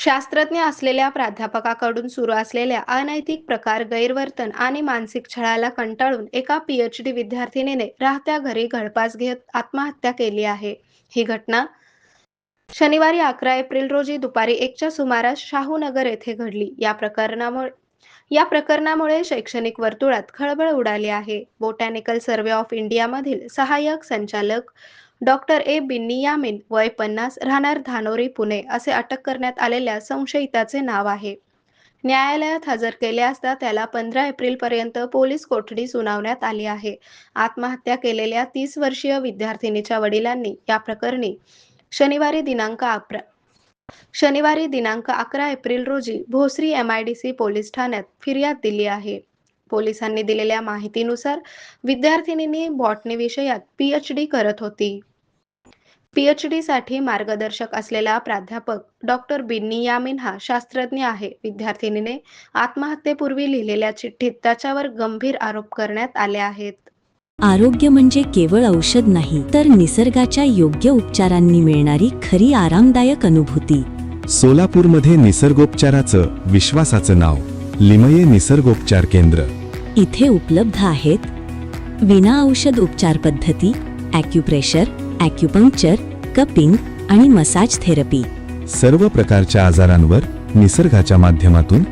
शास्त्रज्ञ असलेल्या प्राध्यापकाकडून सुरू असलेल्या अनैतिक प्रकार, गैरवर्तन आणि मानसिक छळाला कंटाळून एका पीएचडी विद्यार्थिनीने राहत्या घरी गळफास घेत आत्महत्या केली आहे. ही घटना शनिवारी 11 एप्रिल रोजी दुपारी 1च्या सुमारास शाहूनगर येथे घडली. या प्रकरणामुळे शैक्षणिक वर्तुळात खळबळ उडाली आहे. बोटॅनिकल सर्व्हे ऑफ इंडियामधील सहाय्यक संचालक डॉक्टर ए बिन्नियामिन वय 50 राहणार धानोरी पुणे असे अटक करण्यात आलेल्या संशयिताचे नाव आहे. न्यायालयात हजर केले असता त्याला 15 एप्रिलपर्यंत पोलीस कोठडी सुनावण्यात आली आहे. आत्महत्या केलेल्या 30 वर्षीय विद्यार्थिनीच्या वडिलांनी या प्रकरणी शनिवारी दिनांक 11 एप्रिल रोजी भोसरी एमआयडीसी पोलीस ठाण्यात फिर्याद दिली आहे. पोलिसांनी दिलेल्या माहितीनुसार विद्यार्थिनींनी बॉटनी विषयात पीएचडी करत होती. पीएचडीसाठी मार्गदर्शक असलेला प्राध्यापक डॉक्टर बिन्नियामिन हा शास्त्रज्ञ आहे. विद्यार्थिनीने आत्महत्येपूर्वी लिहिलेल्या चिठ्ठीत त्याच्यावर गंभीर आरोप करण्यात आले आहेत. आरोग्य म्हणजे केवळ औषध नाही, तर निसर्गाच्या योग्य उपचारांनी मिळणारी खरी आरामदायक अनुभूती. सोलापूरमध्ये निसर्गोपचाराचं विश्वासाचं नाव लिमये निसर्गोपचार केंद्र. इथे उपलब्ध आहेत विना औषध उपचार पद्धती, ॲक्युप्रेशर, ॲक्युपंक्चर, कपिंग आणि मसाज थेरपी. सर्व प्रकारच्या आजारांवर निसर्गाच्या माध्यमातून